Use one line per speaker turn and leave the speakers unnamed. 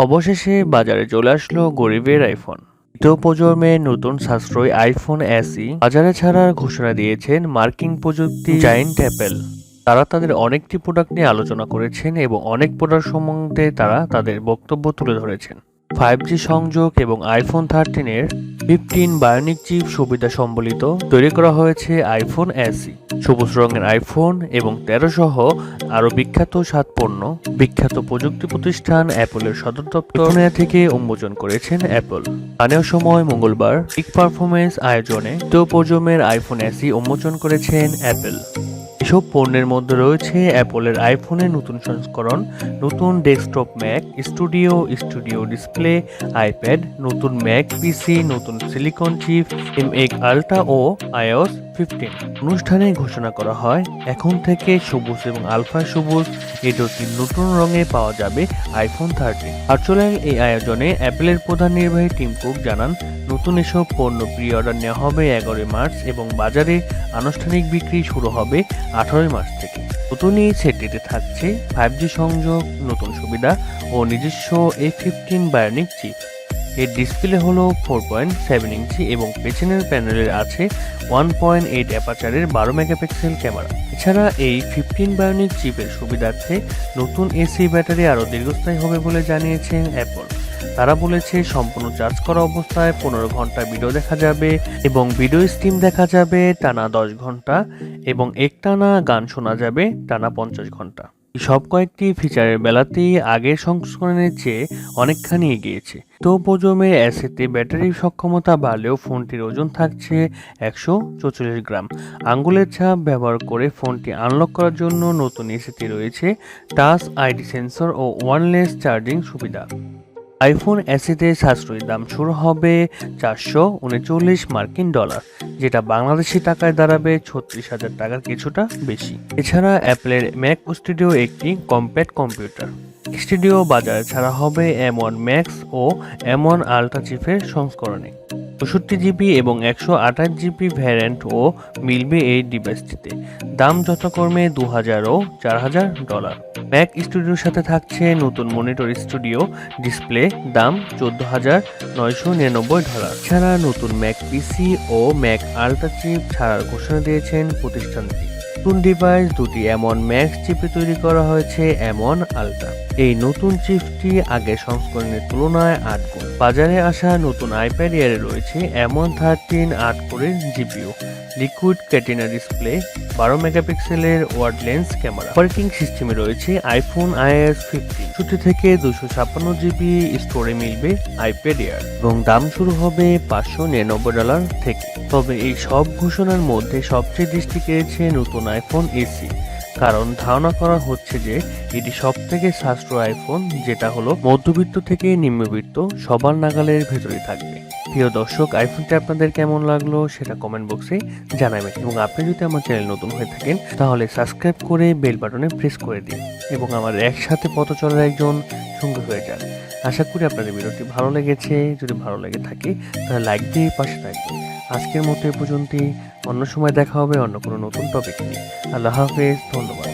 অবশেষে বাজারে চলে আসলো গরিবের আইফোন। দ্বিতীয় প্রজন্মের নতুন সাশ্রয়ী আইফোন SE বাজারে ছাড়ার ঘোষণা দিয়েছেন মার্কিন প্রযুক্তি জায়ান্ট অ্যাপেল। তারা তাদের অনেকটি প্রোডাক্ট নিয়ে আলোচনা করেছেন এবং অনেক প্রোডাক্ট সম্বন্ধে তারা তাদের বক্তব্য তুলে ধরেছেন। 5G সংযোগ এবং আইফোন 13-এর 15 বায়োনিক চিপ সুবিধা সম্বলিত তৈরি করা হয়েছে আইফোন SE। সবুজ রঙের আইফোন এবং 13 সহ আরও বিখ্যাত 7 পণ্য বিখ্যাত প্রযুক্তি প্রতিষ্ঠান অ্যাপলের সদর দপ্তর থেকে উন্মোচন করেছেন অ্যাপল। স্থানীয় সময় মঙ্গলবার পিক পারফরমেন্স আয়োজনে দ্বিতীয় প্রজন্মের আইফোন SE উন্মোচন করেছেন অ্যাপল। এসব পণ্যের মধ্যে রয়েছে অ্যাপলের আইফোনের নতুন সংস্করণ, নতুন desktop Mac studio display, iPad, নতুন ম্যাক পিসি, নতুন সিলিকন চিপ, M1 আলট্রা ও iOS 15। অনুষ্ঠানে ঘোষণা করা হয় এখন থেকে সবুজ এবং আলফা সবুজ এই দুটি নতুন রঙে পাওয়া যাবে আইফোন 13। ভার্চুয়াল এই আয়োজনে অ্যাপলের প্রধান নির্বাহী টিম কুক জানান, নতুন এসব পণ্য প্রি অর্ডার নেওয়া হবে 11 মার্চ এবং বাজারে আনুষ্ঠানিক বিক্রি শুরু হবে 18 মার্চ থেকে। নতুন এই সেটটিতে থাকছে 5G সংযোগ, নতুন সুবিধা ও নিজস্ব A15 বায়োনিক চিপ। এর ডিসপ্লে হলো 4.7 ইঞ্চি এবং পেছনের প্যানেলের আছে 1.8 অ্যাপারচারের 12 মেগাপিক্সেল ক্যামেরা। এছাড়া এই 15 বায়োনিক চিপের সুবিধার্থে নতুন এসি ব্যাটারি আরও দীর্ঘস্থায়ী হবে বলে জানিয়েছেন অ্যাপল। তারা বলেছে সম্পূর্ণ চার্জ করা অবস্থায় 15 ঘন্টা ভিডিও দেখা যাবে এবং ভিডিও স্ট্রিম দেখা যাবে টানা 10 ঘন্টা এবং একটানা গান শোনা যাবে টানা 50 ঘন্টা। সব কয়েকটি ফিচারের বেলাতেই আগের সংস্করণের চেয়ে অনেকখানি এগিয়েছে। তো প্রজন্মের SE-তে ব্যাটারির সক্ষমতা বাড়লেও ফোনটির ওজন থাকছে 144 গ্রাম। আঙ্গুলের ছাপ ব্যবহার করে ফোনটি আনলক করার জন্য নতুন SE-তে রয়েছে টাচ আইডি সেন্সর ও ওয়্যারলেস চার্জিং সুবিধা। আইফোন SE-তে সাশ্রয়ী দাম শুরু হবে 439 মার্কিন ডলার, যেটা বাংলাদেশি টাকায় দাঁড়াবে 36,000 টাকার কিছুটা বেশি। এছাড়া অ্যাপলের ম্যাক স্টুডিও একটি কম্প্যাক্ট কম্পিউটার স্টুডিও বাজারে ছাড়া হবে M1 ম্যাক্স ও M1 আলট্রা চিপের সংস্করণে। 64GB এবং 128GB ভ্যারিয়েন্টও মিলবে এই ডিভাইসটিতে। দাম যথাক্রমে 2000 ও 4000 ডলার। ম্যাক স্টুডিওর সাথে থাকছে নতুন মনিটর স্টুডিও ডিসপ্লে, দাম 14,999 ডলার। ছাড়া নতুন ম্যাক পিসি ও ম্যাক আলট্রা চিপ ছাড়ার ঘোষণা দিয়েছেন প্রতিষ্ঠানটি। নতুন ডিভাইস দুটি M1 ম্যাক্স চিপে তৈরি করা হয়েছে M1 আলট্রা। এই নতুন চিপটি আগের সংস্করণের তুলনায় 8 গুণ। বাজারে আসা নতুন আইপ্যাড এয়ারে রয়েছে M1 13 8 কোরের জিপিইউ, লিকুইড ক্যাটিনা ডিসপ্লে, 12 মেগাপিক্সেলের ওয়ার্ড লেন্স ক্যামেরা। অপারেটিং সিস্টেমে রয়েছে আইফোন iOS 15। 64 থেকে 256GB স্টোরে মিলবে আইপ্যাড এয়ার এবং দাম শুরু হবে 599 ডলার থেকে। তবে এই সব ঘোষণার মধ্যে সবচেয়ে দৃষ্টি কেড়েছে নতুন আইফোন SE, কারণ ধারণা করা হচ্ছে যে এটি সবথেকে সাশ্রয়ী আইফোন, যেটা হলো মধ্যবিত্ত থেকে নিম্নবিত্ত সবার নাগালের ভেতরে থাকবে। প্রিয় দর্শক, আইফোনটি আপনাদের কেমন লাগলো সেটা কমেন্ট বক্সে জানাবেন এবং আপনি যদি আমার চ্যানেল নতুন হয়ে থাকেন তাহলে সাবস্ক্রাইব করে বেল বাটনে প্রেস করে দিন এবং আমার একসাথে পথ চলার একজন সঙ্গী হয়ে যান। আশা করি আপনাদের ভিডিওটি ভালো লেগেছে। যদি ভালো লেগে থাকে তাহলে লাইক দিয়ে পাশে থাকবেন। আজকের মতো এ পর্যন্তই। অন্য সময় দেখা হবে অন্য কোনো নতুন টপিক নিয়ে। আল্লাহ হাফেজ, ধন্যবাদ।